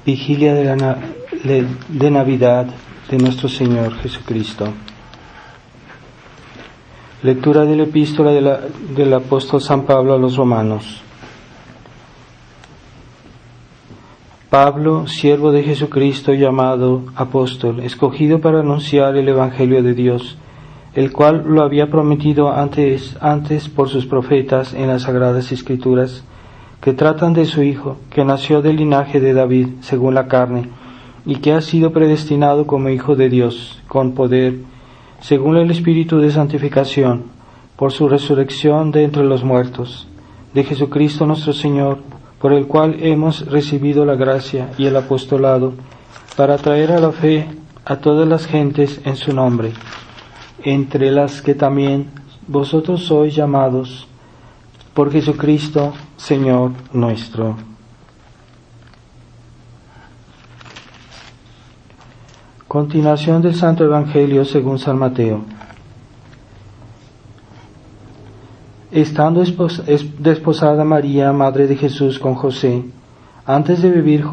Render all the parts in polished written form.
Vigilia de Navidad de nuestro Señor Jesucristo. Lectura de la epístola del apóstol San Pablo a los Romanos. Pablo, siervo de Jesucristo, llamado apóstol, escogido para anunciar el Evangelio de Dios, el cual lo había prometido antes por sus profetas en las Sagradas Escrituras, que tratan de su Hijo, que nació del linaje de David, según la carne, y que ha sido predestinado como Hijo de Dios, con poder, según el Espíritu de santificación, por su resurrección de entre los muertos, de Jesucristo nuestro Señor, por el cual hemos recibido la gracia y el apostolado, para traer a la fe a todas las gentes en su nombre, entre las que también vosotros sois llamados, por Jesucristo, Señor nuestro. Continuación del Santo Evangelio según San Mateo. Estando desposada María, madre de Jesús, con José, antes de vivir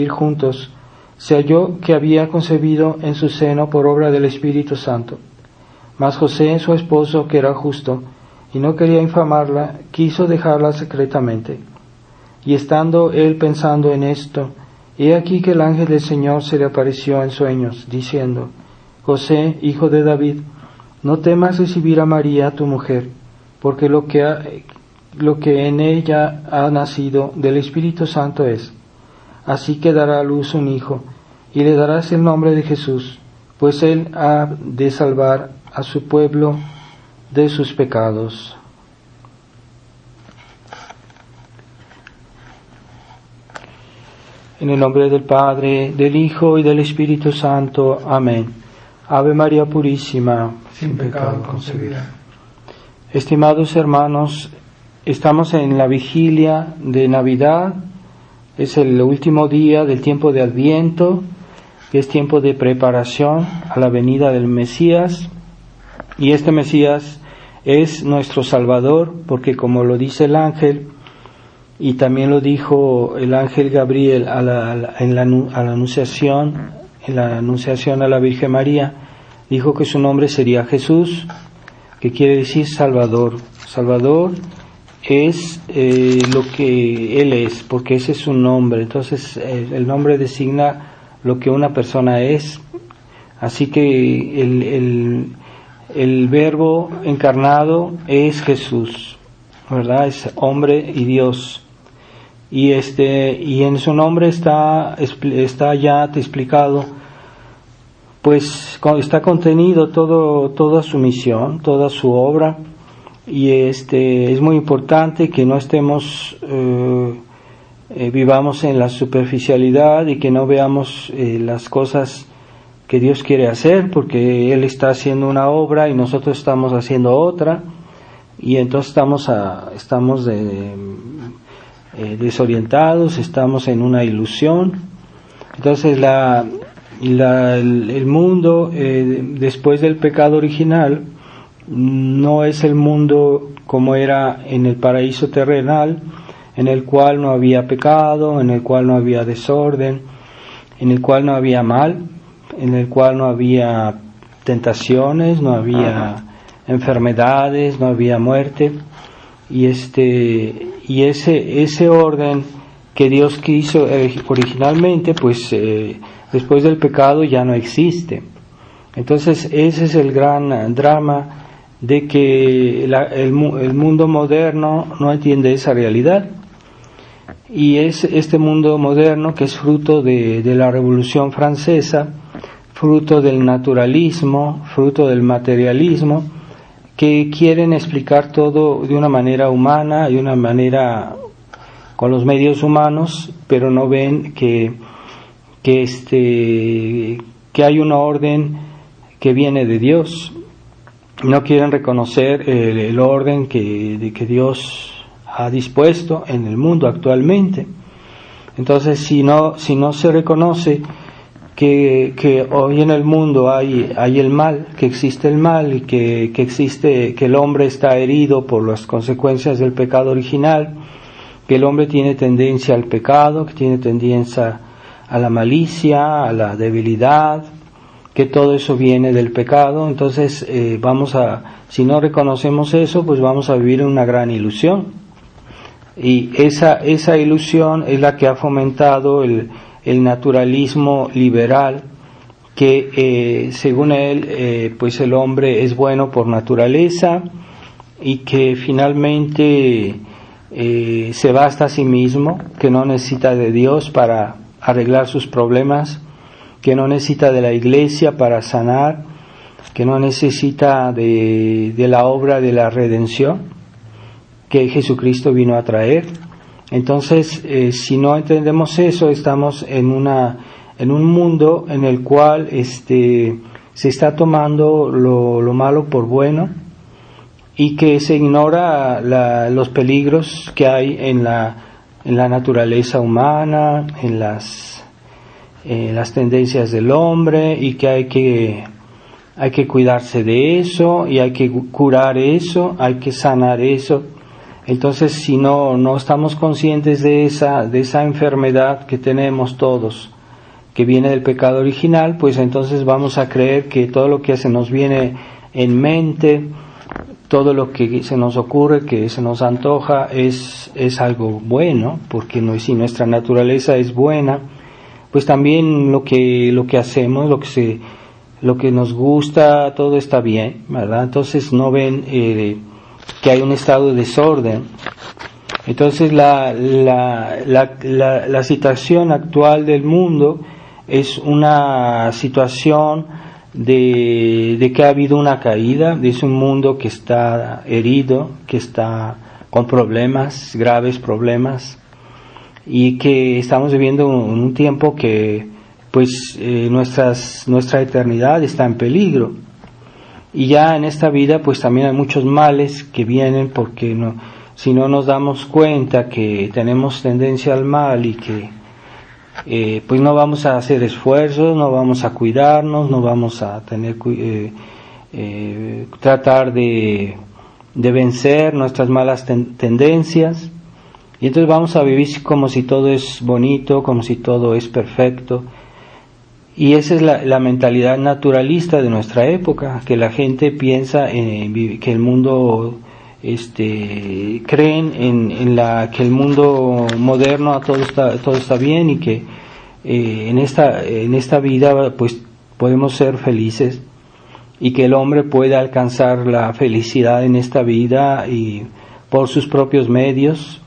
juntos, se halló que había concebido en su seno por obra del Espíritu Santo. Mas José, su esposo, que era justo, y no quería infamarla, quiso dejarla secretamente. Y estando él pensando en esto, he aquí que el ángel del Señor se le apareció en sueños, diciendo: José, hijo de David, no temas recibir a María tu mujer, porque lo que en ella ha nacido del Espíritu Santo es. Así que dará a luz un hijo, y le darás el nombre de Jesús, pues él ha de salvar a su pueblo de sus pecados. En el nombre del Padre, del Hijo y del Espíritu Santo. Amén. Ave María Purísima, sin pecado concebida. Estimados hermanos, estamos en la vigilia de Navidad. Es el último día del tiempo de Adviento, que es tiempo de preparación a la venida del Mesías. Y este Mesías es nuestro Salvador, porque como lo dice el ángel, y también lo dijo el ángel Gabriel en la anunciación a la Virgen María, dijo que su nombre sería Jesús, que quiere decir Salvador. Salvador es lo que Él es, porque ese es su nombre. Entonces el nombre designa lo que una persona es. Así que el Verbo encarnado es Jesús, ¿verdad? Es hombre y Dios. Y en su nombre está ya explicado, pues está contenido toda su misión, toda su obra. Y es muy importante que no estemos vivamos en la superficialidad y que no veamos las cosas que Dios quiere hacer, porque Él está haciendo una obra y nosotros estamos haciendo otra, y entonces estamos desorientados, estamos en una ilusión. Entonces el mundo después del pecado original no es el mundo como era en el paraíso terrenal, en el cual no había pecado, en el cual no había desorden, en el cual no había mal, en el cual no había tentaciones, no había enfermedades, no había muerte. Y ese orden que Dios quiso originalmente, pues después del pecado ya no existe. Entonces ese es el gran drama de que el mundo moderno no entiende esa realidad. Y es este mundo moderno que es fruto de la Revolución Francesa, fruto del naturalismo, fruto del materialismo, que quieren explicar todo de una manera humana, de una manera con los medios humanos, pero no ven que hay un orden que viene de Dios. No quieren reconocer el orden que Dios ha dispuesto en el mundo actualmente. Entonces, si no se reconoce que hoy en el mundo hay el mal, que existe el mal y que existe, que el hombre está herido por las consecuencias del pecado original, que el hombre tiene tendencia al pecado, que tiene tendencia a la malicia, a la debilidad, que todo eso viene del pecado. Entonces si no reconocemos eso, pues vamos a vivir en una gran ilusión. Y esa ilusión es la que ha fomentado el naturalismo liberal, que según él, pues el hombre es bueno por naturaleza y que finalmente se basta a sí mismo, que no necesita de Dios para arreglar sus problemas, que no necesita de la iglesia para sanar, que no necesita de la obra de la redención que Jesucristo vino a traer. Entonces, si no entendemos eso, estamos en un mundo en el cual se está tomando lo malo por bueno y que se ignora los peligros que hay en la naturaleza humana, en las tendencias del hombre, y que hay que cuidarse de eso y hay que curar eso, hay que sanar eso. Entonces, si no estamos conscientes de esa enfermedad que tenemos todos, que viene del pecado original, pues entonces vamos a creer que todo lo que se nos viene en mente, todo lo que se nos ocurre, que se nos antoja, es algo bueno, porque si nuestra naturaleza es buena, pues también lo que hacemos, lo que nos gusta, todo está bien, ¿verdad? Entonces no ven que hay un estado de desorden. Entonces la situación actual del mundo es una situación de que ha habido una caída, es un mundo que está herido, que está con problemas, graves problemas, y que estamos viviendo un tiempo que pues nuestra eternidad está en peligro. Y ya en esta vida pues también hay muchos males que vienen porque si no nos damos cuenta que tenemos tendencia al mal y que pues no vamos a hacer esfuerzos, no vamos a cuidarnos, no vamos a tratar de vencer nuestras malas tendencias, y entonces vamos a vivir como si todo es bonito, como si todo es perfecto. Y esa es la mentalidad naturalista de nuestra época, que la gente piensa que el mundo creen que el mundo moderno todo está bien, y que en esta vida pues podemos ser felices, y que el hombre puede alcanzar la felicidad en esta vida y por sus propios medios,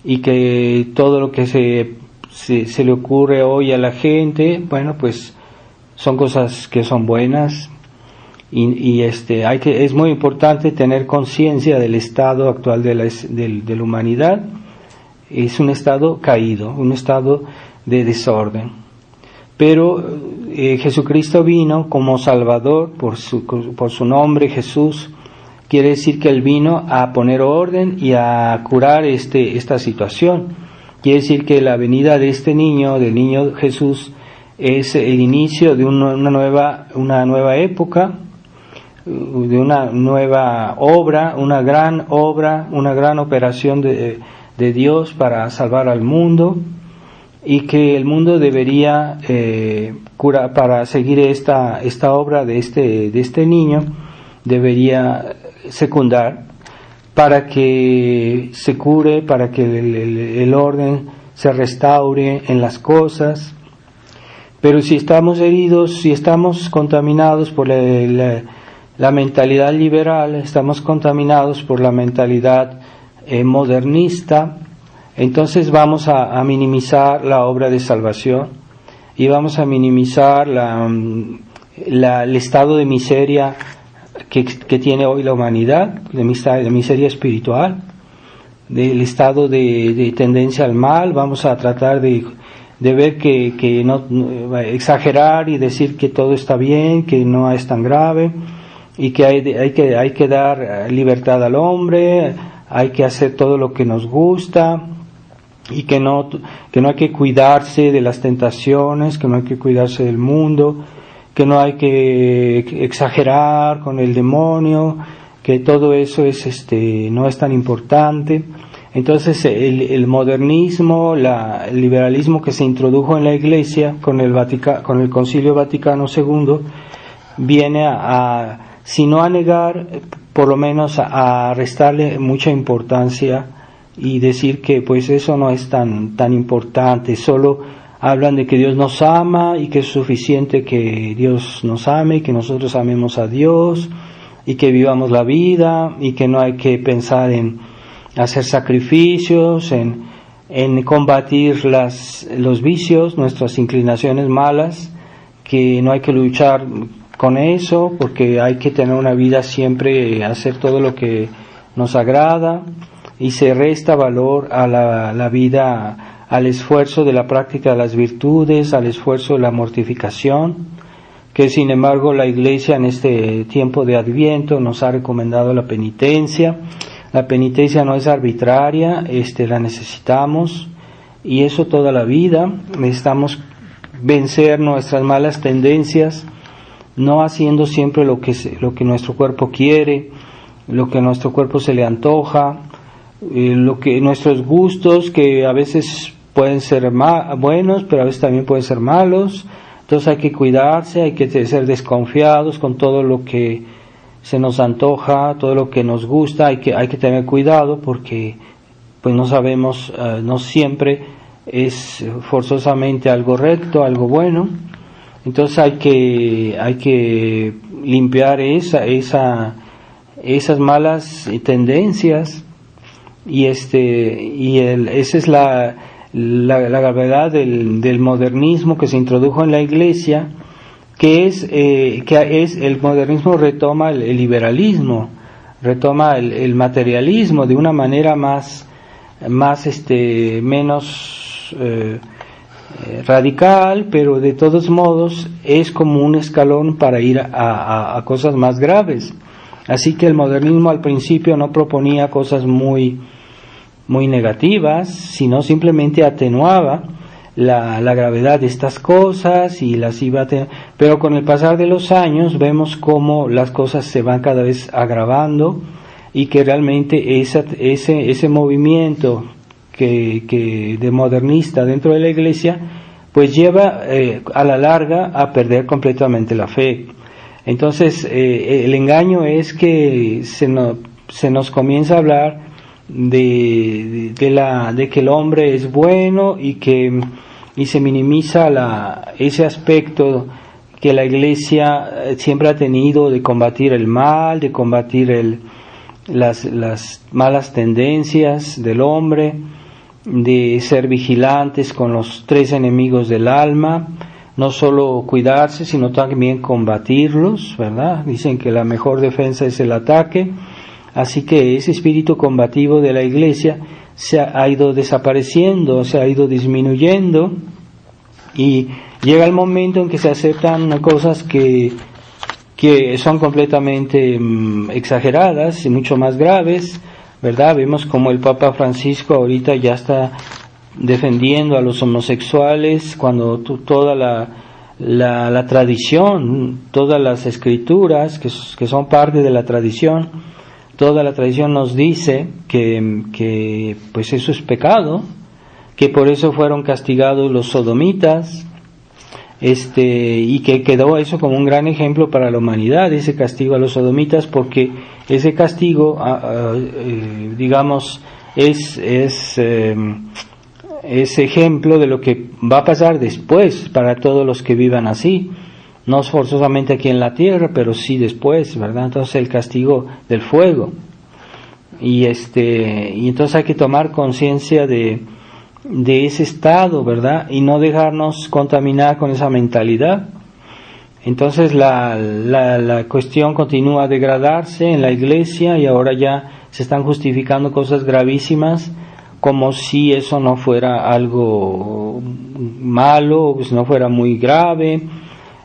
y que todo lo que se le ocurre hoy a la gente, bueno, pues son cosas que son buenas, y es muy importante tener conciencia del estado actual de la humanidad. Es un estado caído, un estado de desorden, pero Jesucristo vino como Salvador por su nombre, Jesús. Quiere decir que Él vino a poner orden y a curar esta situación. Quiere decir que la venida de del niño Jesús, es el inicio de una nueva época, de una nueva obra, una gran operación de Dios para salvar al mundo, y que el mundo debería para seguir esta obra de este niño, debería secundar para que se cure, para que el orden se restaure en las cosas. Pero si estamos heridos, si estamos contaminados por la mentalidad liberal, estamos contaminados por la mentalidad modernista, entonces vamos a minimizar la obra de salvación, y vamos a minimizar el estado de miseria que tiene hoy la humanidad, de miseria espiritual, del estado de tendencia al mal. Vamos a tratar de ver que no exagerar y decir que todo está bien, que no es tan grave, y que hay que dar libertad al hombre, hay que hacer todo lo que nos gusta, y que no hay que cuidarse de las tentaciones, que no hay que cuidarse del mundo, que no hay que exagerar con el demonio, que todo eso no es tan importante. Entonces el modernismo, el liberalismo que se introdujo en la Iglesia con el Concilio Vaticano II viene si no a negar, por lo menos a restarle mucha importancia y decir que pues eso no es tan importante, solo hablan de que Dios nos ama y que es suficiente que Dios nos ame y que nosotros amemos a Dios y que vivamos la vida y que no hay que pensar en hacer sacrificios, en combatir los vicios, nuestras inclinaciones malas, que no hay que luchar con eso porque hay que tener una vida siempre, hacer todo lo que nos agrada, y se resta valor a la vida, al esfuerzo de la práctica de las virtudes, al esfuerzo de la mortificación, que sin embargo la Iglesia en este tiempo de Adviento nos ha recomendado la penitencia. La penitencia no es arbitraria, la necesitamos, y eso toda la vida. Necesitamos vencer nuestras malas tendencias, no haciendo siempre lo que nuestro cuerpo quiere, lo que a nuestro cuerpo se le antoja, lo que nuestros gustos, que a veces pueden ser buenos, pero a veces también pueden ser malos. Entonces hay que cuidarse, hay que ser desconfiados con todo lo que se nos antoja, todo lo que nos gusta. Hay que tener cuidado porque pues no sabemos, no siempre es forzosamente algo recto, algo bueno. Entonces hay que limpiar esas malas tendencias, y esa es la gravedad del modernismo que se introdujo en la Iglesia, que es el modernismo retoma el liberalismo, retoma el materialismo de una manera menos radical, pero de todos modos es como un escalón para ir a cosas más graves. Así que el modernismo al principio no proponía cosas muy negativas, sino simplemente atenuaba la gravedad de estas cosas y las iba pero con el pasar de los años vemos cómo las cosas se van cada vez agravando y que realmente ese movimiento que de modernista dentro de la Iglesia pues lleva a la larga a perder completamente la fe. Entonces el engaño es que se nos comienza a hablar de que el hombre es bueno y se minimiza ese aspecto que la Iglesia siempre ha tenido de combatir el mal, de combatir las malas tendencias del hombre, de ser vigilantes con los 3 enemigos del alma, no solo cuidarse, sino también combatirlos, ¿verdad? Dicen que la mejor defensa es el ataque. Así que ese espíritu combativo de la Iglesia se ha ido desapareciendo, se ha ido disminuyendo, y llega el momento en que se aceptan cosas que son completamente exageradas y mucho más graves, ¿verdad? Vemos como el Papa Francisco ahorita ya está defendiendo a los homosexuales, cuando toda la tradición, todas las escrituras que son parte de la tradición, toda la tradición nos dice que pues eso es pecado, que por eso fueron castigados los sodomitas, y que quedó eso como un gran ejemplo para la humanidad, ese castigo a los sodomitas, porque ese castigo, digamos, es ejemplo de lo que va a pasar después para todos los que vivan así. No forzosamente aquí en la tierra, pero sí después, ¿verdad? Entonces el castigo del fuego. Y entonces hay que tomar conciencia de ese estado, ¿verdad? Y no dejarnos contaminar con esa mentalidad. Entonces la cuestión continúa a degradarse en la Iglesia, y ahora ya se están justificando cosas gravísimas, como si eso no fuera algo malo, si no fuera muy grave.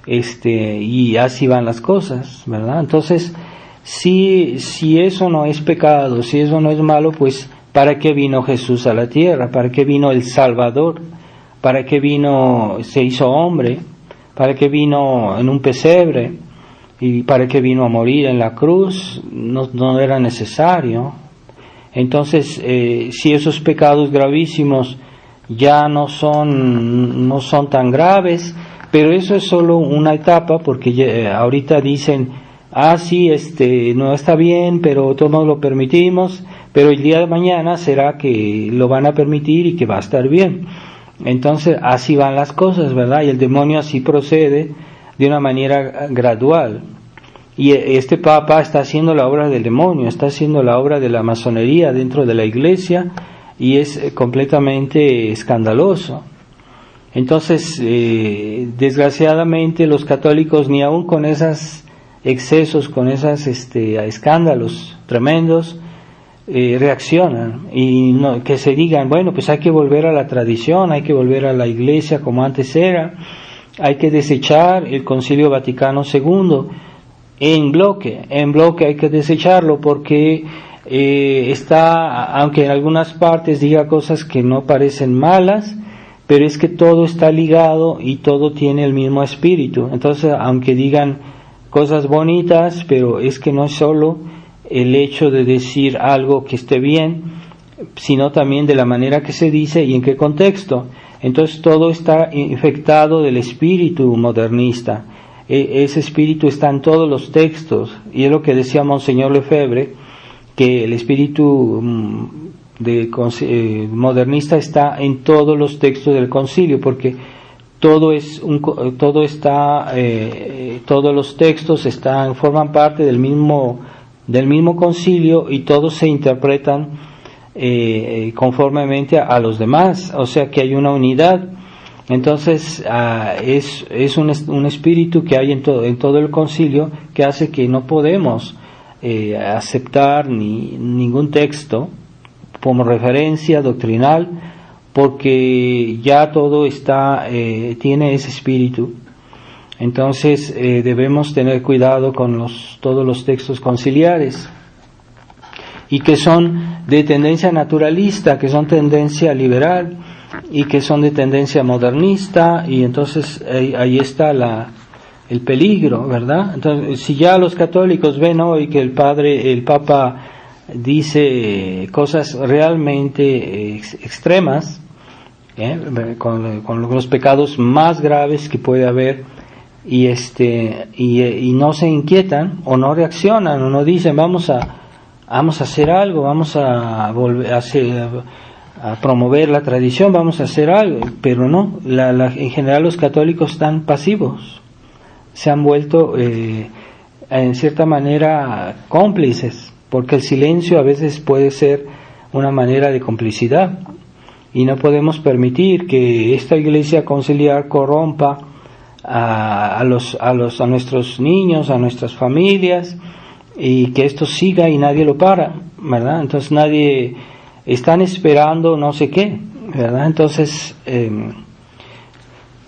Y así van las cosas, ¿verdad? Entonces, si eso no es pecado, si eso no es malo, pues ¿para qué vino Jesús a la tierra? ¿Para qué vino el Salvador? ¿Para qué se hizo hombre? ¿Para qué vino en un pesebre? ¿Y para qué vino a morir en la cruz? No era necesario. Entonces, si esos pecados gravísimos ya no son tan graves, pero eso es solo una etapa, porque ahorita dicen, sí, no está bien, pero todos lo permitimos, pero el día de mañana será que lo van a permitir y que va a estar bien. Entonces, así van las cosas, ¿verdad? Y el demonio así procede de una manera gradual. Y este Papa está haciendo la obra del demonio, está haciendo la obra de la masonería dentro de la Iglesia, y es completamente escandaloso. Entonces, desgraciadamente los católicos, ni aun con esos excesos, con esos escándalos tremendos, reaccionan, y no, que se digan, bueno, pues hay que volver a la tradición, hay que volver a la Iglesia como antes era, hay que desechar el Concilio Vaticano II en bloque hay que desecharlo, porque aunque en algunas partes diga cosas que no parecen malas, pero es que todo está ligado y todo tiene el mismo espíritu. Entonces, aunque digan cosas bonitas, pero es que no es solo el hecho de decir algo que esté bien, sino también de la manera que se dice y en qué contexto. Entonces todo está infectado del espíritu modernista. Ese espíritu está en todos los textos, y es lo que decía Monseñor Lefebvre, que el espíritu modernista está en todos los textos del concilio, porque todos los textos forman parte del mismo concilio, y todos se interpretan conformemente a los demás, o sea que hay una unidad. Entonces es un espíritu que hay en todo el concilio, que hace que no podemos aceptar ningún texto como referencia doctrinal, porque ya todo tiene ese espíritu. Entonces debemos tener cuidado con todos los textos conciliares, y que son de tendencia naturalista, que son tendencia liberal, y que son de tendencia modernista, y entonces ahí está el peligro, ¿verdad? Entonces, si ya los católicos ven hoy que el Papa dice cosas realmente extremas, con los pecados más graves que puede haber, y no se inquietan o no reaccionan o no dicen vamos a hacer algo, vamos a volver a promover la tradición, vamos a hacer algo, pero no, en general los católicos están pasivos, se han vuelto en cierta manera cómplices, porque el silencio a veces puede ser una manera de complicidad, y no podemos permitir que esta Iglesia conciliar corrompa a nuestros niños, a nuestras familias, y que esto siga y nadie lo para, ¿verdad? Entonces están esperando no sé qué, ¿verdad? Entonces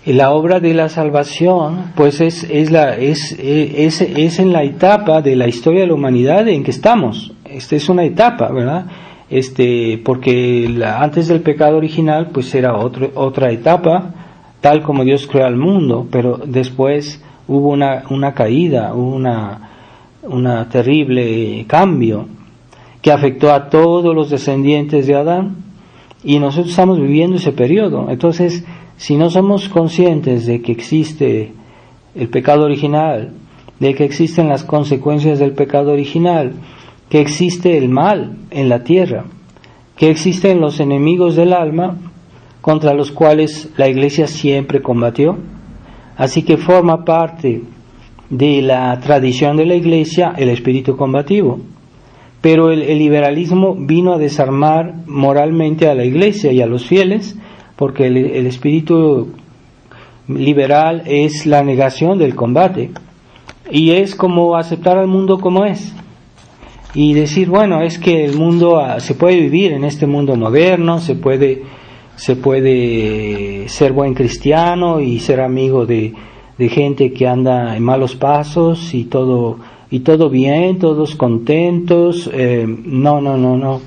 la obra de la salvación pues es en la etapa de la historia de la humanidad en que estamos. Esta es una etapa, ¿verdad? Porque antes del pecado original pues era otra etapa, tal como Dios creó al mundo, pero después hubo una caída, hubo una terrible cambio que afectó a todos los descendientes de Adán, y nosotros estamos viviendo ese periodo. Entonces, si no somos conscientes de que existe el pecado original, de que existen las consecuencias del pecado original, que existe el mal en la tierra, que existen los enemigos del alma contra los cuales la Iglesia siempre combatió, así que forma parte de la tradición de la Iglesia el espíritu combativo. Pero el liberalismo vino a desarmar moralmente a la Iglesia y a los fieles, porque el espíritu liberal es la negación del combate, y es como aceptar al mundo como es, y decir, bueno, es que el mundo se puede vivir en este mundo moderno, se puede ser buen cristiano y ser amigo de gente que anda en malos pasos, y todo bien, todos contentos. No.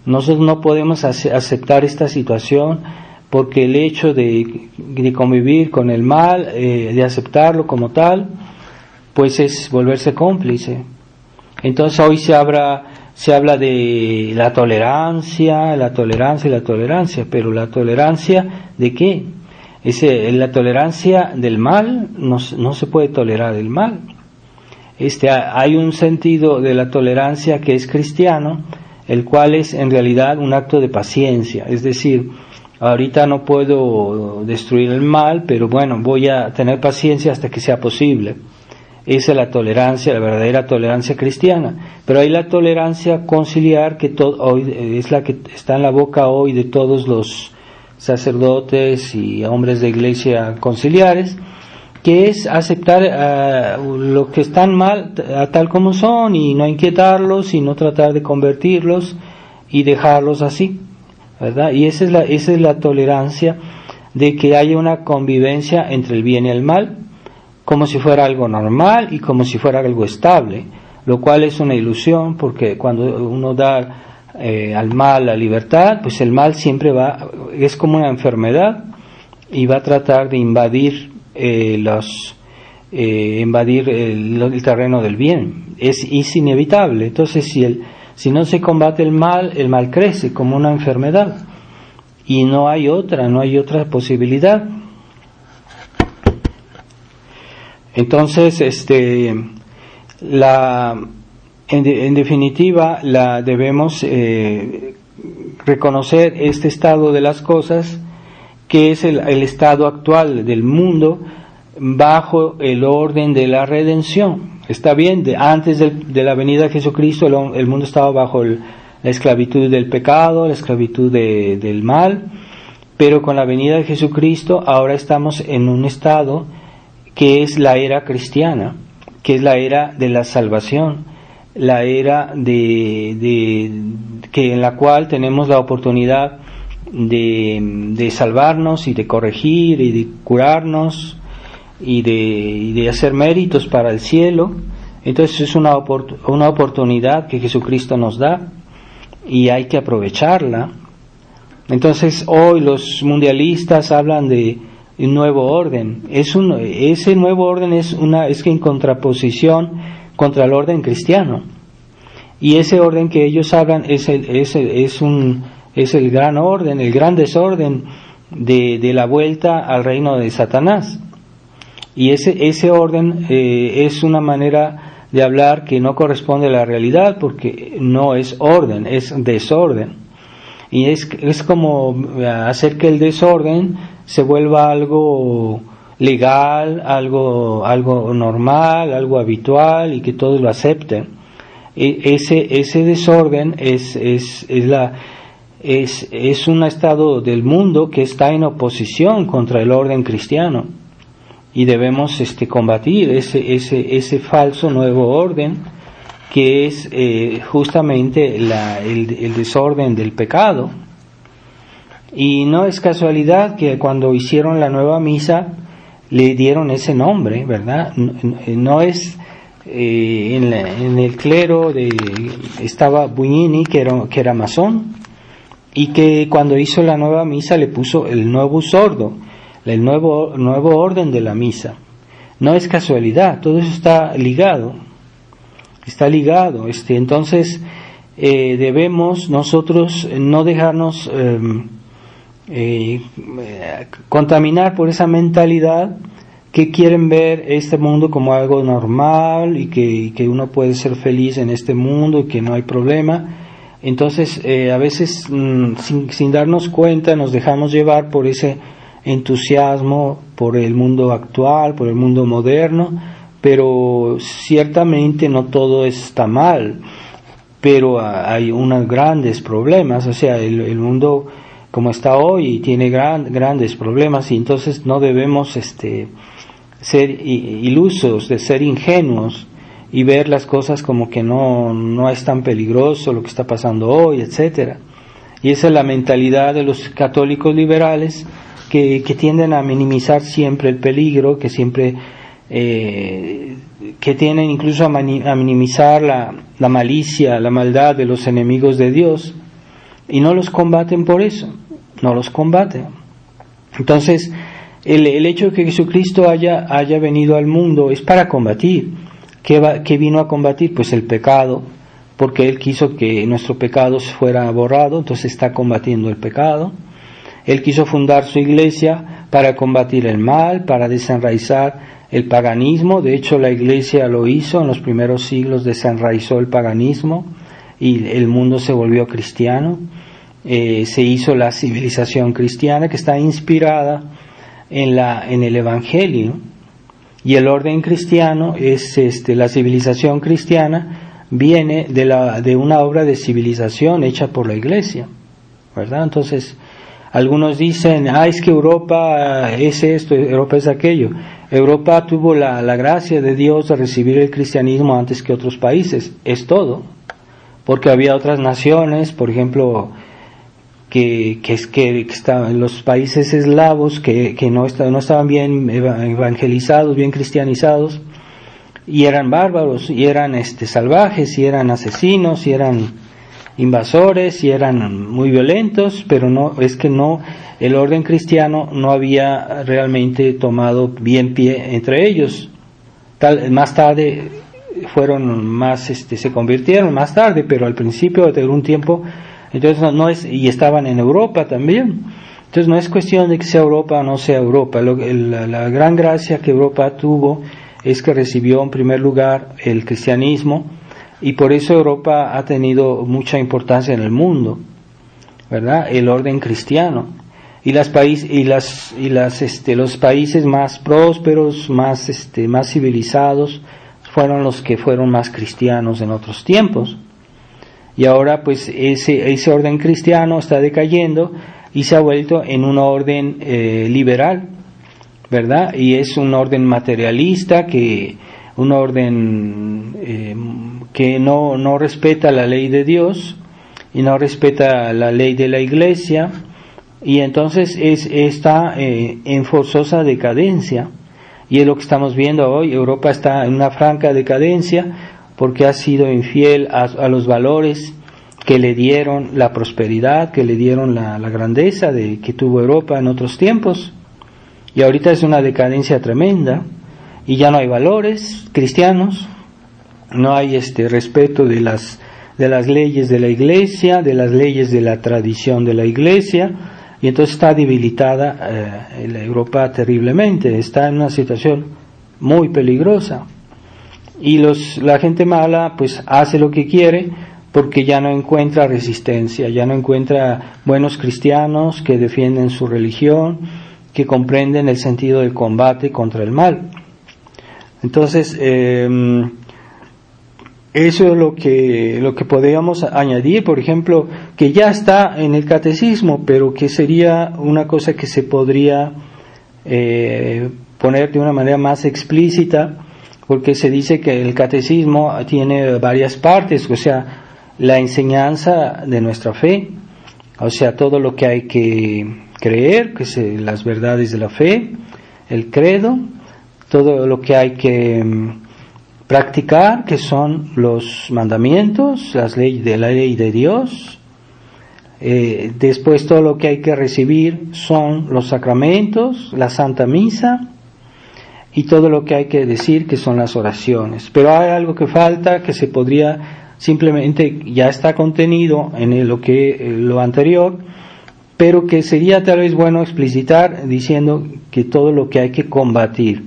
Nosotros no podemos aceptar esta situación, porque el hecho de convivir con el mal, de aceptarlo como tal, pues es volverse cómplice. Entonces hoy se habla se habla de la tolerancia, pero ¿la tolerancia de qué? La tolerancia del mal, no se puede tolerar el mal. Hay un sentido de la tolerancia que es cristiano, el cual es en realidad un acto de paciencia, es decir, ahorita no puedo destruir el mal, pero bueno, voy a tener paciencia hasta que sea posible. Esa es la tolerancia, la verdadera tolerancia cristiana. Pero hay la tolerancia conciliar, que hoy es la que está en la boca hoy de todos los sacerdotes y hombres de iglesia conciliares, que es aceptar lo que están mal tal como son y no inquietarlos y no tratar de convertirlos y dejarlos así, ¿verdad? Y esa es la tolerancia de que haya una convivencia entre el bien y el mal, como si fuera algo normal y como si fuera algo estable, lo cual es una ilusión, porque cuando uno da al mal la libertad, pues el mal siempre es como una enfermedad y va a tratar de invadir el terreno del bien. Es inevitable. Entonces, si no se combate el mal crece como una enfermedad y no hay otra posibilidad. Entonces, en definitiva, debemos reconocer este estado de las cosas, que es el estado actual del mundo bajo el orden de la redención. Está bien, antes de la venida de Jesucristo el mundo estaba bajo la esclavitud del pecado, la esclavitud del mal, pero con la venida de Jesucristo ahora estamos en un estado que es la era cristiana, que es la era de la salvación, la era que en la cual tenemos la oportunidad de salvarnos y de corregir y de curarnos y de hacer méritos para el cielo. Entonces es una oportunidad que Jesucristo nos da y hay que aprovecharla. Entonces hoy los mundialistas hablan de un nuevo orden. Ese nuevo orden es en contraposición contra el orden cristiano, y ese orden que ellos hablan es el gran orden, el gran desorden de la vuelta al reino de Satanás. Y ese orden es una manera de hablar que no corresponde a la realidad, porque no es orden, es desorden. Y es como hacer que el desorden se vuelva algo legal, algo normal, algo habitual, y que todos lo acepten. Ese desorden es un estado del mundo que está en oposición contra el orden cristiano, y debemos combatir ese falso nuevo orden, que es justamente el desorden del pecado. Y no es casualidad que cuando hicieron la nueva misa le dieron ese nombre, ¿verdad? No es en el clero estaba Bugnini, que era masón, y que cuando hizo la nueva misa le puso el Novus Ordo, el nuevo orden de la misa. No es casualidad, todo eso está ligado. Entonces debemos nosotros no dejarnos contaminar por esa mentalidad que quieren ver este mundo como algo normal y que uno puede ser feliz en este mundo y que no hay problema. Entonces a veces sin darnos cuenta nos dejamos llevar por ese entusiasmo por el mundo actual, por el mundo moderno, pero ciertamente no todo está mal, pero hay unos grandes problemas. O sea, el mundo como está hoy tiene grandes problemas, y entonces no debemos ser ilusos, de ser ingenuos y ver las cosas como que no es tan peligroso lo que está pasando hoy, etcétera. Y esa es la mentalidad de los católicos liberales, que tienden a minimizar siempre el peligro, que siempre que tienden incluso a minimizar la malicia, la maldad de los enemigos de Dios, y no los combaten por eso, no los combaten. Entonces el hecho de que Jesucristo haya venido al mundo es para combatir. ¿Qué vino a combatir? Pues el pecado, porque Él quiso que nuestro pecado fuera borrado, entonces está combatiendo el pecado. Él quiso fundar su iglesia para combatir el mal, para desenraizar el paganismo. De hecho, la iglesia lo hizo en los primeros siglos, desenraizó el paganismo y el mundo se volvió cristiano. Se hizo la civilización cristiana, que está inspirada en el Evangelio, y el orden cristiano es la civilización cristiana viene de una obra de civilización hecha por la iglesia, ¿verdad? Entonces, algunos dicen, es que Europa es esto, Europa es aquello. Europa tuvo la gracia de Dios de recibir el cristianismo antes que otros países, es todo, porque había otras naciones, por ejemplo, que estaban los países eslavos que no estaban bien evangelizados, bien cristianizados, y eran bárbaros, y eran salvajes, y eran asesinos, y eran invasores, y eran muy violentos, pero el orden cristiano no había realmente tomado bien pie entre ellos. Más tarde se convirtieron más tarde, pero al principio de un tiempo, entonces y estaban en Europa también. Entonces no es cuestión de que sea Europa o no sea Europa. La gran gracia que Europa tuvo es que recibió en primer lugar el cristianismo, y por eso Europa ha tenido mucha importancia en el mundo, ¿verdad? El orden cristiano. Y los países más prósperos, más civilizados, fueron los que fueron más cristianos en otros tiempos. Y ahora pues ese orden cristiano está decayendo y se ha vuelto en un orden liberal, ¿verdad? Y es un orden materialista, un orden que no respeta la ley de Dios y no respeta la ley de la iglesia, y entonces está en forzosa decadencia, y es lo que estamos viendo hoy. Europa está en una franca decadencia porque ha sido infiel a los valores que le dieron la prosperidad, que le dieron la grandeza que tuvo Europa en otros tiempos, y ahorita es una decadencia tremenda, y ya no hay valores cristianos, no hay respeto de las leyes de la iglesia, de las leyes de la tradición de la iglesia, y entonces está debilitada la Europa terriblemente, está en una situación muy peligrosa, y la gente mala pues hace lo que quiere porque ya no encuentra resistencia, ya no encuentra buenos cristianos que defienden su religión, que comprenden el sentido del combate contra el mal. Entonces, eso es lo que podríamos añadir, por ejemplo, que ya está en el catecismo, pero que sería una cosa que se podría poner de una manera más explícita, porque se dice que el catecismo tiene varias partes, o sea, la enseñanza de nuestra fe, o sea, todo lo que hay que creer, que las verdades de la fe, el credo, todo lo que hay que practicar, que son los mandamientos, la ley de Dios. Después todo lo que hay que recibir son los sacramentos, la Santa Misa, y todo lo que hay que decir, que son las oraciones. Pero hay algo que falta, que se podría simplemente, ya está contenido en lo anterior, pero que sería tal vez bueno explicitar diciendo que todo lo que hay que combatir,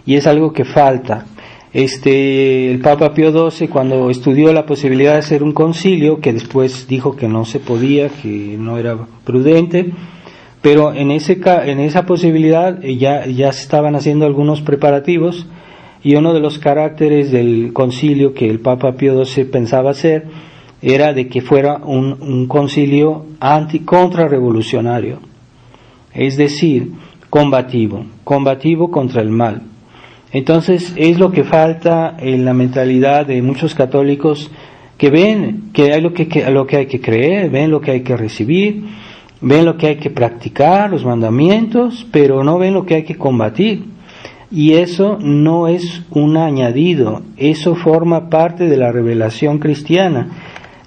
y es algo que falta. El Papa Pío XII, cuando estudió la posibilidad de hacer un concilio, que después dijo que no se podía, que no era prudente, pero en esa posibilidad ya se estaban haciendo algunos preparativos, y uno de los caracteres del concilio que el Papa Pío XII pensaba hacer era de que fuera un concilio contrarrevolucionario, es decir, combativo contra el mal. Entonces es lo que falta en la mentalidad de muchos católicos, que ven que hay lo que hay que creer, ven lo que hay que recibir, ven lo que hay que practicar, los mandamientos, pero no ven lo que hay que combatir. Y eso no es un añadido, eso forma parte de la revelación cristiana,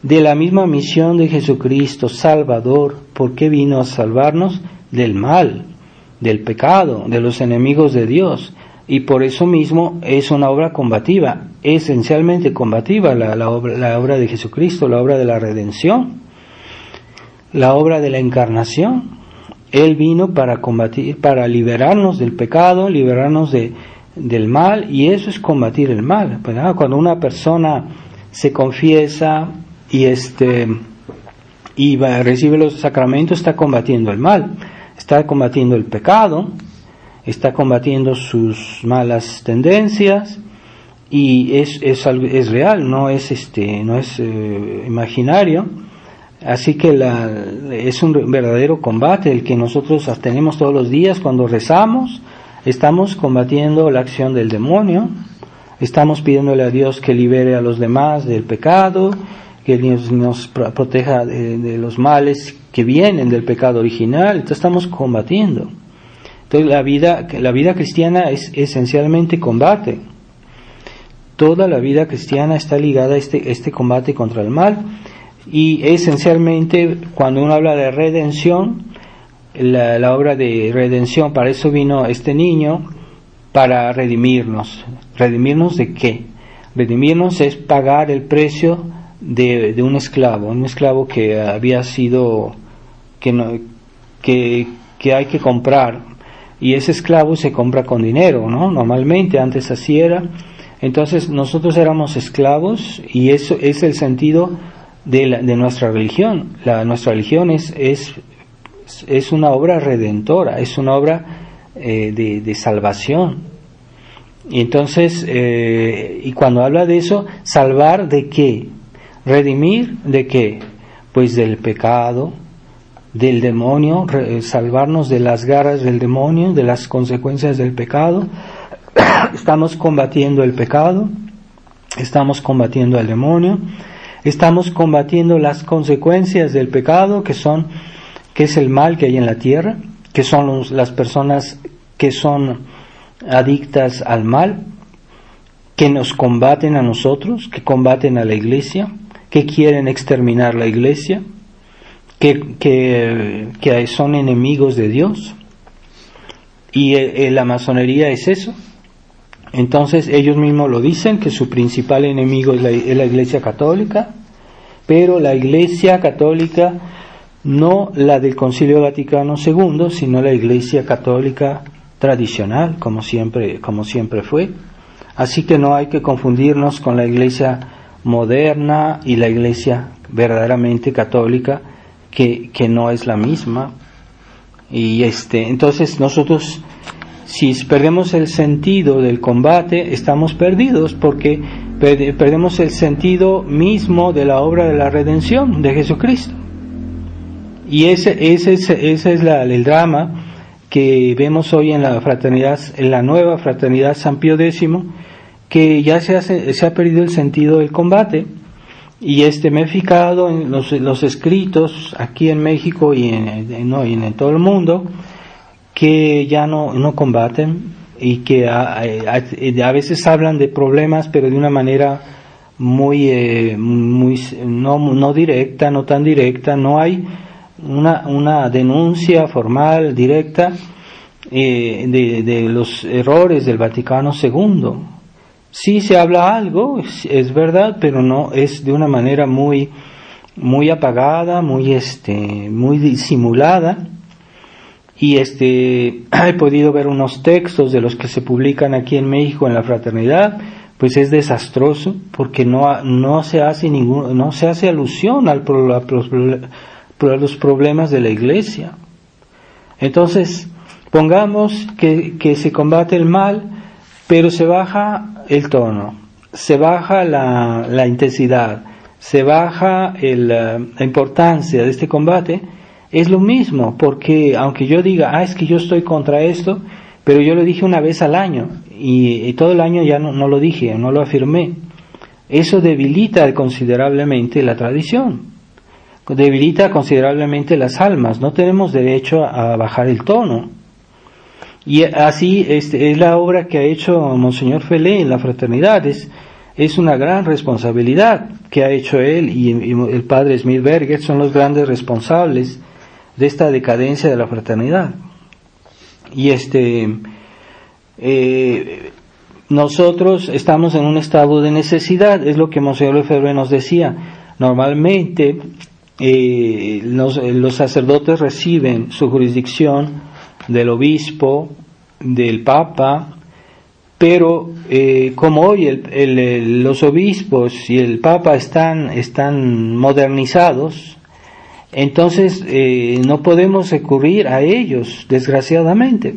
de la misma misión de Jesucristo, Salvador, porque vino a salvarnos del mal, del pecado, de los enemigos de Dios. y por eso mismo es una obra combativa, esencialmente combativa, la obra de Jesucristo, la obra de la redención, la obra de la encarnación. Él vino para combatir, para liberarnos del pecado, liberarnos del mal, y eso es combatir el mal. Cuando una persona se confiesa y recibe los sacramentos, está combatiendo el mal, está combatiendo el pecado, está combatiendo sus malas tendencias, y es real, no es imaginario. Así que es un verdadero combate el que nosotros tenemos todos los días cuando rezamos. Estamos combatiendo la acción del demonio, estamos pidiéndole a Dios que libere a los demás del pecado, que nos proteja de los males que vienen del pecado original. Entonces estamos combatiendo. Entonces la vida cristiana es esencialmente combate. Toda la vida cristiana está ligada a este combate contra el mal, y esencialmente cuando uno habla de redención, la obra de redención, para eso vino este niño, para redimirnos. ¿Redimirnos de qué? Redimirnos es pagar el precio de un esclavo que había sido, que hay que comprar, y ese esclavo se compra con dinero, ¿no? Normalmente, antes así era. Entonces nosotros éramos esclavos, y eso es el sentido de nuestra religión. Nuestra religión es una obra redentora, es una obra de salvación. Y entonces, y cuando habla de eso, ¿salvar de qué? ¿Redimir de qué? Pues del pecado, del demonio, salvarnos de las garras del demonio, de las consecuencias del pecado. Estamos combatiendo el pecado, estamos combatiendo al demonio, estamos combatiendo las consecuencias del pecado, que es el mal que hay en la tierra, que son las personas que son adictas al mal, que nos combaten a nosotros, que combaten a la iglesia, que quieren exterminar la iglesia, que son enemigos de Dios. Y la masonería es eso. Entonces ellos mismos lo dicen, que su principal enemigo es la Iglesia Católica, pero la Iglesia Católica, no la del Concilio Vaticano II, sino la Iglesia Católica tradicional, como siempre fue. Así que no hay que confundirnos con la Iglesia moderna y la Iglesia verdaderamente católica, que no es la misma. Y entonces nosotros, si perdemos el sentido del combate, estamos perdidos, porque perdemos el sentido mismo de la obra de la redención de Jesucristo. Y ese es el drama que vemos hoy en la fraternidad, en la nueva fraternidad San Pío X, que ya se ha perdido el sentido del combate. Y me he fijado en los escritos aquí en México y en todo el mundo, que ya no combaten, y que a veces hablan de problemas, pero de una manera muy no directa, no tan directa. No hay una denuncia formal directa de los errores del Vaticano II. Sí se habla algo, es verdad, pero no es de una manera muy apagada, muy disimulada. Y he podido ver unos textos de los que se publican aquí en México en la fraternidad, pues es desastroso, porque no se hace alusión a los problemas de la Iglesia. Entonces, pongamos que se combate el mal, pero se baja el tono, se baja la intensidad, se baja la importancia de este combate. Es lo mismo, porque aunque yo diga, es que yo estoy contra esto, pero yo lo dije una vez al año, y todo el año ya no lo dije, no lo afirmé. Eso debilita considerablemente la tradición, debilita considerablemente las almas. No tenemos derecho a bajar el tono. Y así es la obra que ha hecho Monseñor Felé en la fraternidad. Es una gran responsabilidad que ha hecho él y el padre Smith-Berger, son los grandes responsables de esta decadencia de la fraternidad. Y nosotros estamos en un estado de necesidad, es lo que Monseñor Lefebvre nos decía. Normalmente los sacerdotes reciben su jurisdicción del obispo, del papa, pero como hoy los obispos y el papa están modernizados, entonces no podemos recurrir a ellos, desgraciadamente.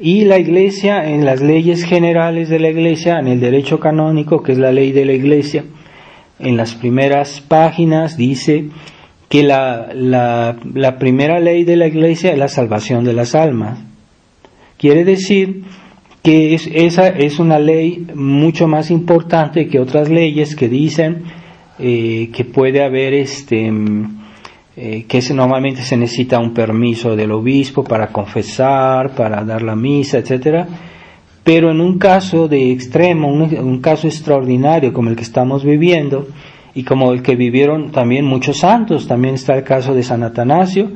Y la Iglesia, en las leyes generales de la Iglesia, en el derecho canónico, que es la ley de la Iglesia, en las primeras páginas dice que la primera ley de la Iglesia es la salvación de las almas. Quiere decir que esa es una ley mucho más importante que otras leyes que dicen que puede haber normalmente se necesita un permiso del obispo para confesar, para dar la misa, etcétera. Pero en un caso de extremo, un caso extraordinario como el que estamos viviendo y como el que vivieron también muchos santos, también está el caso de San Atanasio.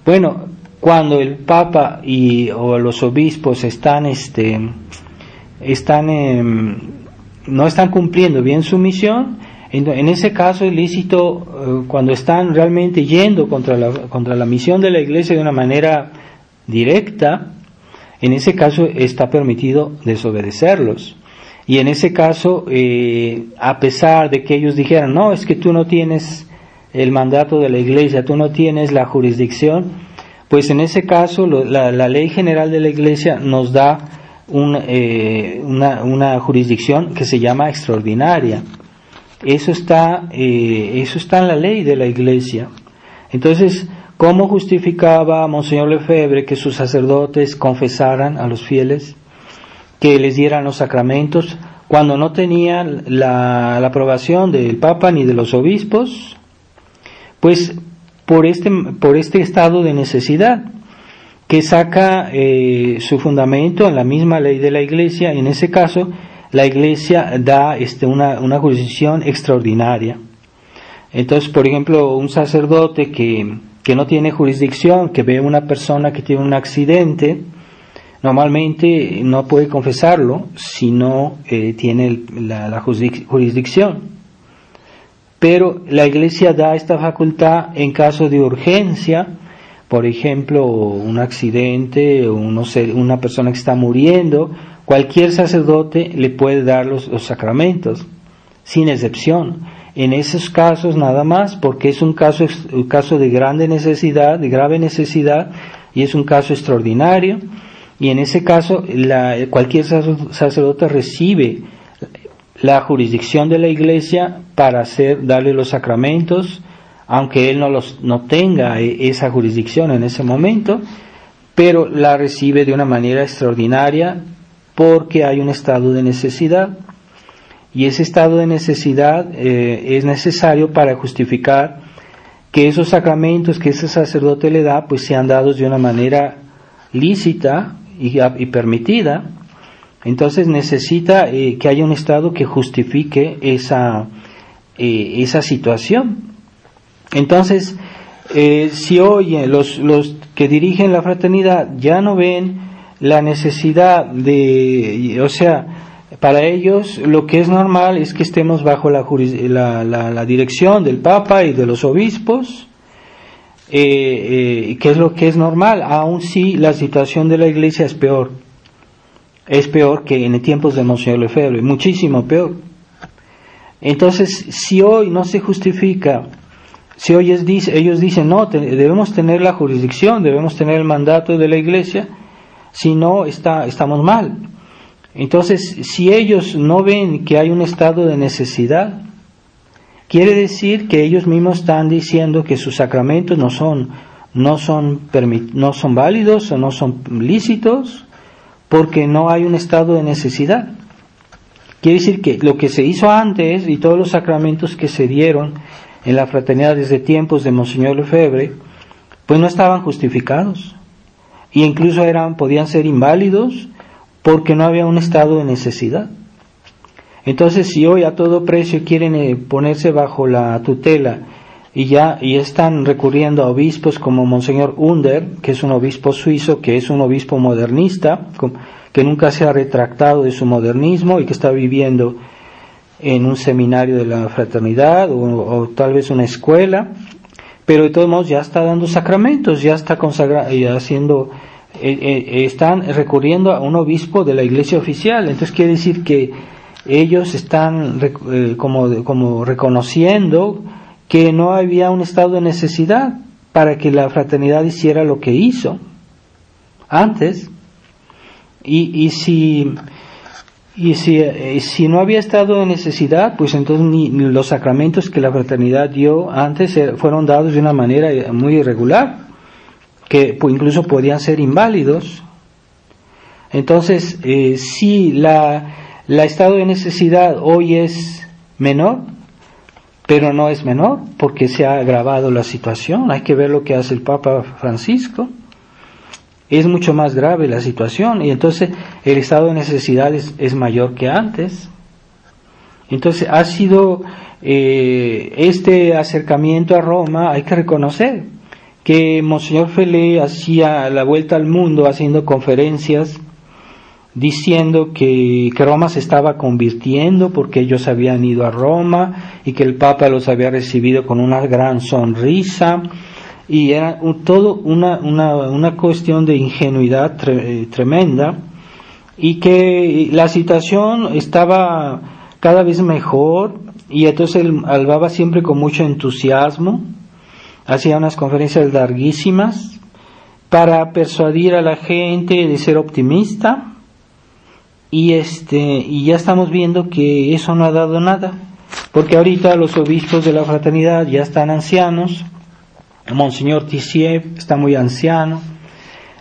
Bueno, cuando el Papa o los obispos no están cumpliendo bien su misión, en ese caso es lícito, cuando están realmente yendo contra la misión de la Iglesia de una manera directa, en ese caso está permitido desobedecerlos. Y en ese caso, a pesar de que ellos dijeran, no, es que tú no tienes el mandato de la Iglesia, tú no tienes la jurisdicción, pues en ese caso la ley general de la Iglesia nos da una jurisdicción que se llama extraordinaria. Eso está en la ley de la Iglesia. Entonces, ¿cómo justificaba Monseñor Lefebvre que sus sacerdotes confesaran a los fieles, que les dieran los sacramentos, cuando no tenían la aprobación del Papa ni de los obispos? Pues por este estado de necesidad, que saca su fundamento en la misma ley de la Iglesia, y en ese caso la Iglesia da una jurisdicción extraordinaria. Entonces, por ejemplo, un sacerdote que no tiene jurisdicción, que ve a una persona que tiene un accidente, normalmente no puede confesarlo si no tiene la jurisdicción. Pero la Iglesia da esta facultad en caso de urgencia, por ejemplo, un accidente, o una persona que está muriendo. Cualquier sacerdote le puede dar los sacramentos, sin excepción. En esos casos nada más, porque es un caso de grave necesidad, y es un caso extraordinario, y en ese caso cualquier sacerdote recibe la jurisdicción de la Iglesia para darle los sacramentos, aunque él no tenga esa jurisdicción en ese momento, pero la recibe de una manera extraordinaria, porque hay un estado de necesidad, y ese estado de necesidad es necesario para justificar que esos sacramentos que ese sacerdote le da pues sean dados de una manera lícita y permitida. Entonces necesita que haya un estado que justifique esa situación. Entonces, si hoy los que dirigen la fraternidad ya no ven la necesidad para ellos lo que es normal es que estemos bajo la dirección del Papa y de los obispos, que es lo que es normal, aun si la situación de la Iglesia es peor que en tiempos de Monseñor Lefebvre, muchísimo peor. Entonces, si hoy no se justifica, si hoy ellos dicen, no, debemos tener la jurisdicción, debemos tener el mandato de la Iglesia, si no, estamos mal. Entonces, si ellos no ven que hay un estado de necesidad, quiere decir que ellos mismos están diciendo que sus sacramentos no son válidos o no son lícitos, porque no hay un estado de necesidad. Quiere decir que lo que se hizo antes y todos los sacramentos que se dieron en la fraternidad desde tiempos de Monseñor Lefebvre, pues no estaban justificados, y incluso podían ser inválidos, porque no había un estado de necesidad. Entonces, si hoy a todo precio quieren ponerse bajo la tutela y están recurriendo a obispos como Monseñor Under, que es un obispo suizo, que es un obispo modernista, que nunca se ha retractado de su modernismo y que está viviendo en un seminario de la fraternidad o tal vez una escuela, pero de todos modos ya está dando sacramentos, ya está consagrando y haciendo, están recurriendo a un obispo de la iglesia oficial. Entonces quiere decir que ellos están como reconociendo que no había un estado de necesidad para que la fraternidad hiciera lo que hizo antes, y si no había estado de necesidad, pues entonces ni los sacramentos que la fraternidad dio antes fueron dados de una manera muy irregular, que incluso podían ser inválidos. Entonces, si la estado de necesidad hoy es menor, pero no es menor porque se ha agravado la situación. Hay que ver lo que hace el Papa Francisco. Es mucho más grave la situación y entonces el estado de necesidad es mayor que antes. Entonces ha sido este acercamiento a Roma, hay que reconocer que Monseñor Felé hacía la vuelta al mundo haciendo conferencias diciendo que Roma se estaba convirtiendo porque ellos habían ido a Roma y que el Papa los había recibido con una gran sonrisa, y era todo una cuestión de ingenuidad tremenda, y que la situación estaba cada vez mejor, y entonces él hablaba siempre con mucho entusiasmo, hacía unas conferencias larguísimas para persuadir a la gente de ser optimista, y ya estamos viendo que eso no ha dado nada, porque ahorita los obispos de la fraternidad ya están ancianos. Monseñor Tissier está muy anciano,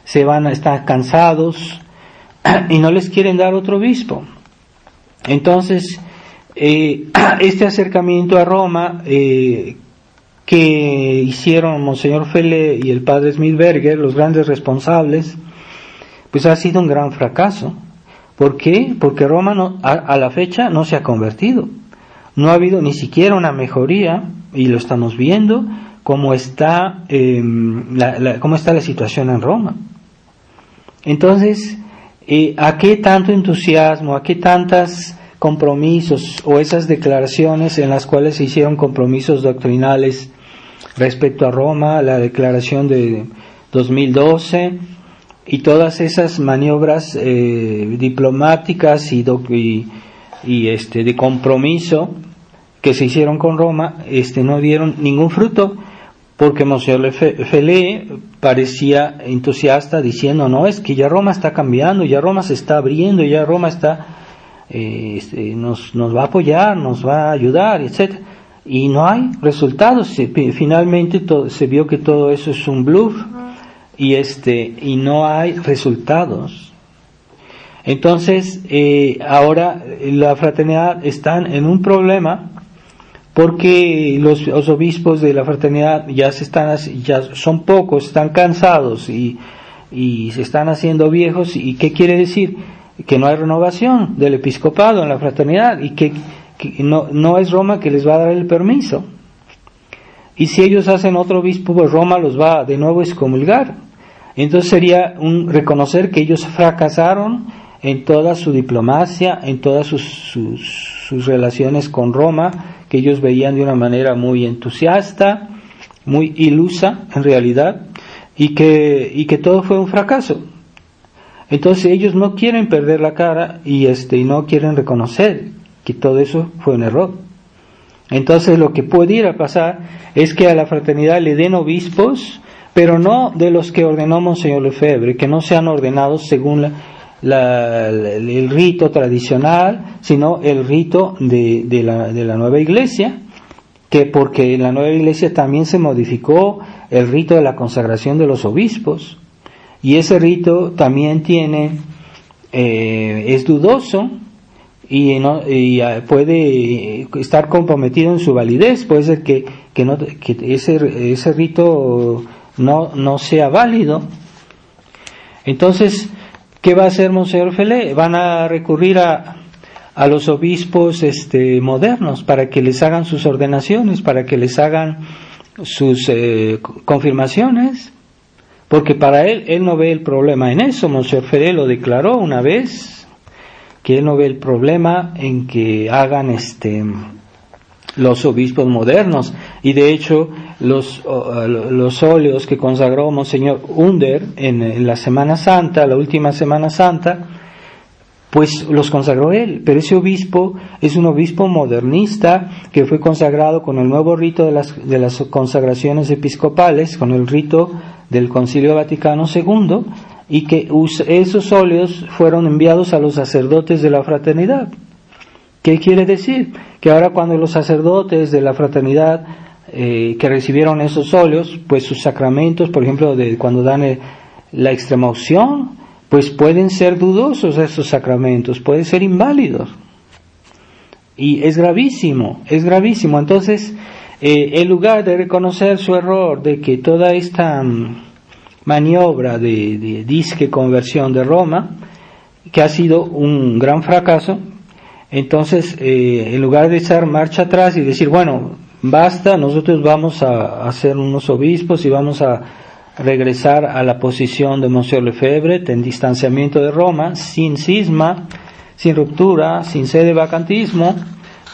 están cansados y no les quieren dar otro obispo. Entonces, este acercamiento a Roma que hicieron Monseñor Felé y el padre Smithberger, los grandes responsables, pues ha sido un gran fracaso. ¿Por qué? Porque Roma a la fecha no se ha convertido. No ha habido ni siquiera una mejoría, y lo estamos viendo, cómo está la situación en Roma. Entonces, ¿a qué tanto entusiasmo, a qué tantos compromisos o esas declaraciones en las cuales se hicieron compromisos doctrinales respecto a Roma, la declaración de 2012 y todas esas maniobras diplomáticas y de compromiso que se hicieron con Roma, no dieron ningún fruto? Porque Monseñor Felé parecía entusiasta diciendo, no, es que ya Roma está cambiando, ya Roma se está abriendo, ya Roma está nos va a apoyar, nos va a ayudar, etcétera. Y no hay resultados. Finalmente se vio que todo eso es un bluff, y no hay resultados. Entonces, ahora la fraternidad están en un problema, porque los obispos de la fraternidad ya son pocos, están cansados y se están haciendo viejos. ¿Y qué quiere decir? Que no hay renovación del episcopado en la fraternidad, y que no es Roma que les va a dar el permiso. Y si ellos hacen otro obispo, pues Roma los va de nuevo a excomulgar. Entonces sería reconocer que ellos fracasaron en toda su diplomacia, en todas sus relaciones con Roma, que ellos veían de una manera muy entusiasta, muy ilusa en realidad, y que todo fue un fracaso. Entonces ellos no quieren perder la cara y no quieren reconocer que todo eso fue un error. Entonces lo que pudiera pasar es que a la fraternidad le den obispos, pero no de los que ordenó Monseñor Lefebvre, que no sean ordenados según el rito tradicional, sino el rito de la nueva iglesia, porque en la nueva iglesia también se modificó el rito de la consagración de los obispos, y ese rito también es dudoso y puede estar comprometido en su validez. Puede ser que ese rito no sea válido. Entonces, ¿qué va a hacer Monseñor Felé? Van a recurrir a los obispos modernos para que les hagan sus ordenaciones, para que les hagan sus confirmaciones, porque para él no ve el problema en eso. Monseñor Ferré lo declaró una vez, que él no ve el problema en que hagan los obispos modernos, y de hecho los óleos que consagró Monseñor Under en la Semana Santa, la última Semana Santa, pues los consagró él, pero ese obispo es un obispo modernista que fue consagrado con el nuevo rito de las consagraciones episcopales, con el rito del Concilio Vaticano II, y que esos óleos fueron enviados a los sacerdotes de la fraternidad. ¿Qué quiere decir? Que ahora cuando los sacerdotes de la fraternidad que recibieron esos óleos, pues sus sacramentos, por ejemplo, cuando dan la extremaunción, pues pueden ser dudosos esos sacramentos, pueden ser inválidos. Y es gravísimo, es gravísimo. Entonces, en lugar de reconocer su error, de que toda esta maniobra de disque conversión de Roma, que ha sido un gran fracaso, entonces, en lugar de echar marcha atrás y decir, bueno, basta, nosotros vamos a hacer unos obispos y vamos a regresar a la posición de Monsieur Lefebvre, en distanciamiento de Roma, sin cisma, sin ruptura, sin sede de vacantismo,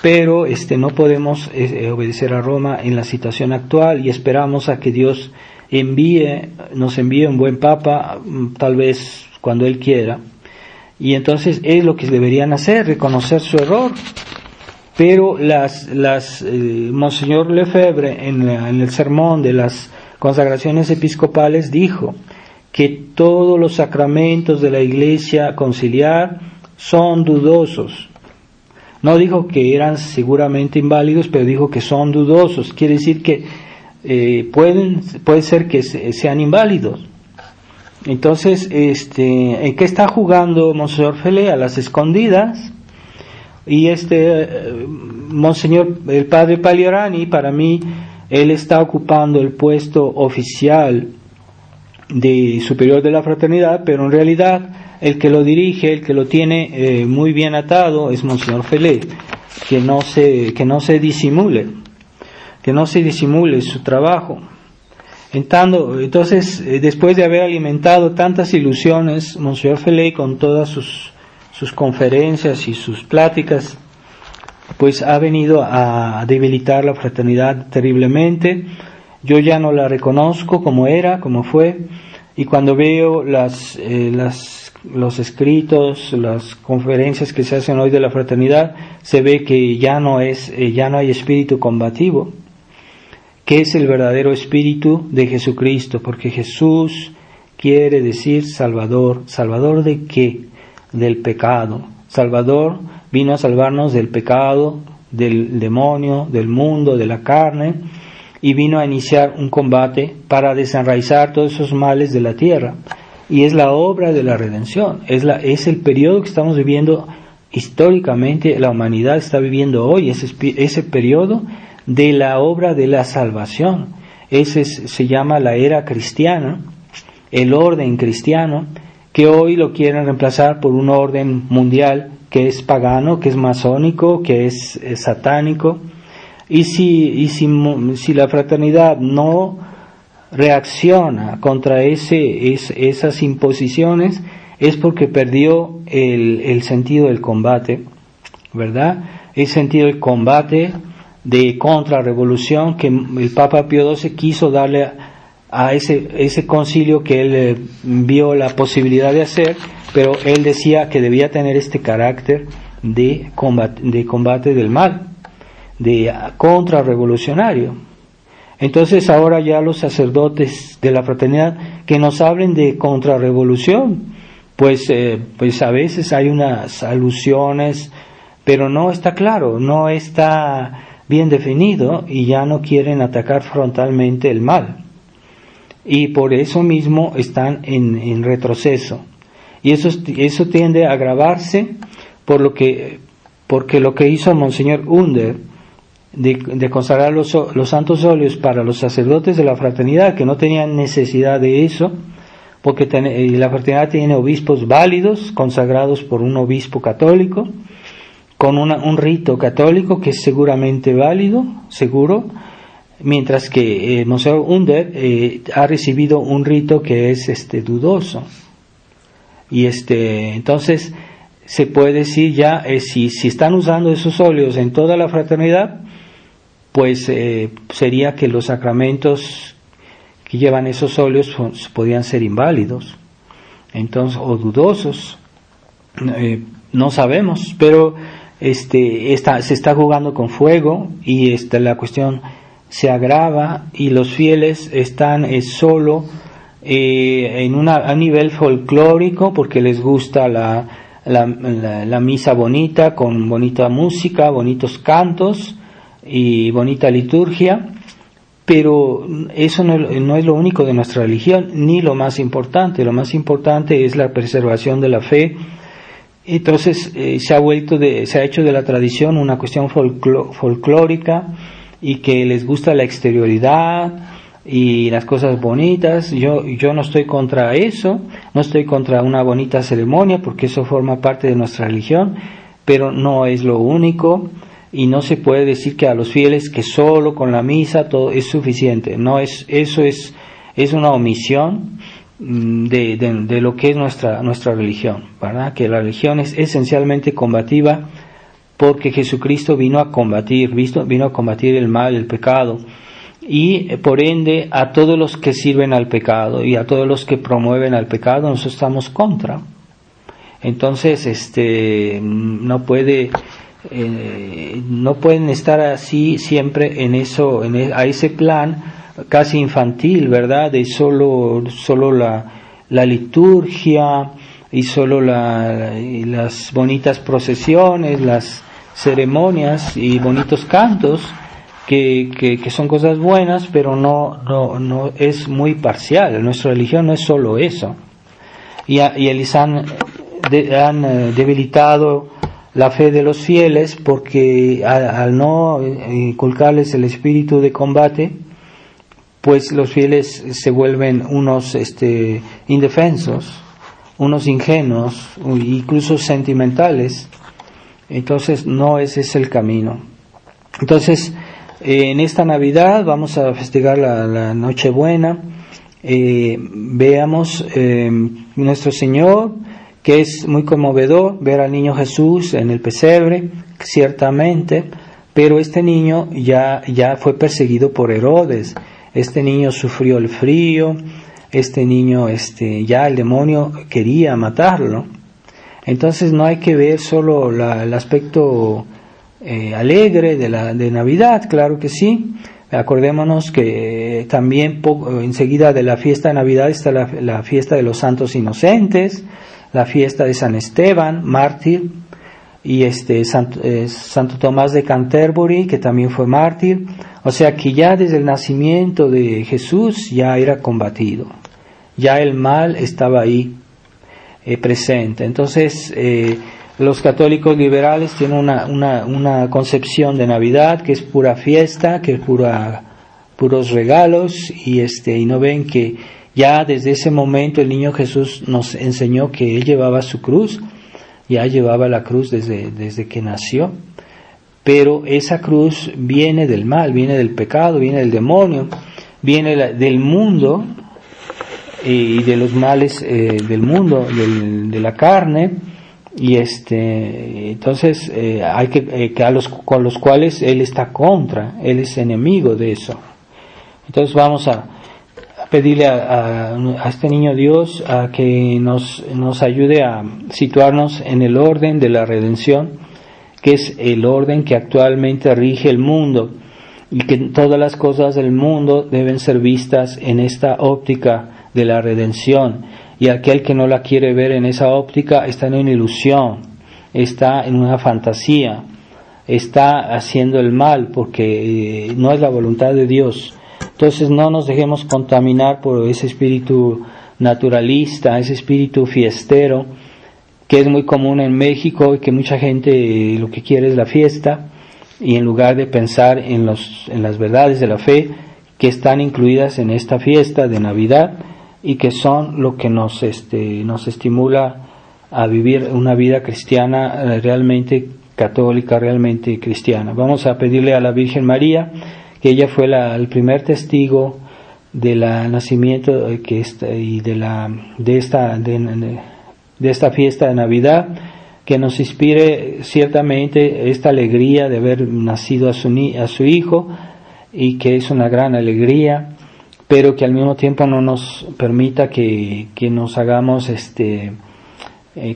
pero no podemos obedecer a Roma en la situación actual, y esperamos a que Dios nos envíe un buen papa, tal vez cuando Él quiera. Y entonces es lo que deberían hacer, reconocer su error. Pero Monseñor Lefebvre en el sermón de las consagraciones episcopales dijo que todos los sacramentos de la Iglesia conciliar son dudosos. No dijo que eran seguramente inválidos, pero dijo que son dudosos. Quiere decir que puede ser que sean inválidos. Entonces, ¿en qué está jugando Monseñor Ferré? A las escondidas. Y Monseñor, el padre Pagliarani, para mí, él está ocupando el puesto oficial de superior de la fraternidad, pero en realidad el que lo dirige, el que lo tiene muy bien atado es Monseñor Ferré, que no se disimule su trabajo. Entonces, después de haber alimentado tantas ilusiones, Monseñor Ferré, con todas sus conferencias y sus pláticas, pues ha venido a debilitar la fraternidad terriblemente. Yo ya no la reconozco como era, como fue, y cuando veo los escritos, las conferencias que se hacen hoy de la fraternidad, se ve que ya no hay espíritu combativo, que es el verdadero espíritu de Jesucristo, porque Jesús quiere decir Salvador. ¿Salvador de qué? Del pecado. Salvador vino a salvarnos del pecado, del demonio, del mundo, de la carne, y vino a iniciar un combate para desenraizar todos esos males de la tierra. Y es la obra de la redención, es el periodo que estamos viviendo históricamente, la humanidad está viviendo hoy, ese periodo de la obra de la salvación. Se llama la era cristiana, el orden cristiano, que hoy lo quieren reemplazar por un orden mundial que es pagano, que es masónico, que es satánico. Y si la fraternidad no reacciona contra esas imposiciones, es porque perdió el sentido del combate, ¿verdad? El sentido del combate de contrarrevolución que el Papa Pío XII quiso darle a ese concilio, que él vio la posibilidad de hacer, pero él decía que debía tener este carácter de combate del mal, de contrarrevolucionario. Entonces ahora ya los sacerdotes de la fraternidad que nos hablen de contrarrevolución, pues a veces hay unas alusiones, pero no está claro, no está bien definido, y ya no quieren atacar frontalmente el mal. Y por eso mismo están en retroceso. Y eso tiende a agravarse porque lo que hizo Monseñor Under de consagrar los santos óleos para los sacerdotes de la fraternidad, que no tenían necesidad de eso, porque la fraternidad tiene obispos válidos, consagrados por un obispo católico, con un rito católico que es seguramente válido, seguro, mientras que Monseñor Under ha recibido un rito que es dudoso. Y entonces se puede decir ya, si están usando esos óleos en toda la fraternidad, pues sería que los sacramentos que llevan esos óleos podrían ser inválidos, entonces, o dudosos, no sabemos, pero se está jugando con fuego y la cuestión se agrava, y los fieles están solo a nivel folclórico, porque les gusta la misa bonita, con bonita música, bonitos cantos y bonita liturgia, pero eso no es lo único de nuestra religión, ni lo más importante. Lo más importante es la preservación de la fe. Entonces se ha hecho de la tradición una cuestión folclórica, y que les gusta la exterioridad y las cosas bonitas. Yo no estoy contra eso, no estoy contra una bonita ceremonia, porque eso forma parte de nuestra religión, pero no es lo único, y no se puede decir que a los fieles que solo con la misa todo es suficiente. No es, eso es una omisión de lo que es nuestra religión, ¿verdad? Que la religión es esencialmente combativa, porque Jesucristo vino a combatir el mal, el pecado, y por ende a todos los que sirven al pecado y a todos los que promueven al pecado, nosotros estamos contra. Entonces no pueden estar así siempre a ese plan casi infantil, ¿verdad? De solo la liturgia y solo las bonitas procesiones, las ceremonias y bonitos cantos, que son cosas buenas, pero no es muy parcial. Nuestra religión no es solo eso. Y ellos han debilitado la fe de los fieles, porque al no inculcarles el espíritu de combate, pues los fieles se vuelven unos indefensos, unos ingenuos, incluso sentimentales. Entonces no ese es el camino. Entonces en esta Navidad vamos a festejar la Nochebuena. Veamos nuestro Señor, que es muy conmovedor ver al niño Jesús en el pesebre, ciertamente, pero este niño ya fue perseguido por Herodes. Este niño sufrió el frío, este niño ya el demonio quería matarlo. Entonces no hay que ver solo el aspecto alegre de Navidad, claro que sí. Acordémonos que también enseguida de la fiesta de Navidad está la fiesta de los santos inocentes, la fiesta de San Esteban, mártir, y Santo Tomás de Canterbury, que también fue mártir. O sea que ya desde el nacimiento de Jesús ya era combatido, ya el mal estaba ahí presente. Entonces los católicos liberales tienen una concepción de Navidad que es pura fiesta, que es puros regalos, y no ven que ya desde ese momento el niño Jesús nos enseñó que él llevaba su cruz, ya llevaba la cruz desde que nació, pero esa cruz viene del mal, viene del pecado, viene del demonio, viene del mundo y de los males del mundo, de la carne, y entonces hay que con los cuales él está contra, él es enemigo de eso. Entonces vamos a pedirle a este niño Dios a que nos ayude a situarnos en el orden de la redención, que es el orden que actualmente rige el mundo, y que todas las cosas del mundo deben ser vistas en esta óptica de la redención, y aquel que no la quiere ver en esa óptica está en una ilusión, está en una fantasía, está haciendo el mal, porque no es la voluntad de Dios. Entonces no nos dejemos contaminar por ese espíritu naturalista, ese espíritu fiestero, que es muy común en México, y que mucha gente lo que quiere es la fiesta, y en lugar de pensar en las verdades de la fe que están incluidas en esta fiesta de Navidad, y que son lo que nos estimula a vivir una vida cristiana realmente católica, realmente cristiana. Vamos a pedirle a la Virgen María que ella fue el primer testigo del nacimiento y de esta fiesta de Navidad, que nos inspire ciertamente esta alegría de haber nacido a su hijo, y que es una gran alegría, pero que al mismo tiempo no nos permita que nos hagamos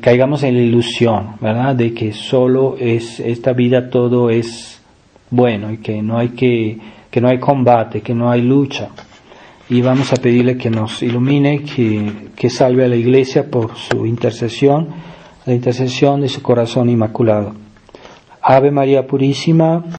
caigamos en la ilusión, ¿verdad?, de que solo es esta vida, todo es bueno, y que no hay combate, que no hay lucha. Y vamos a pedirle que nos ilumine, que salve a la Iglesia por su intercesión, la intercesión de su corazón inmaculado. Ave María Purísima.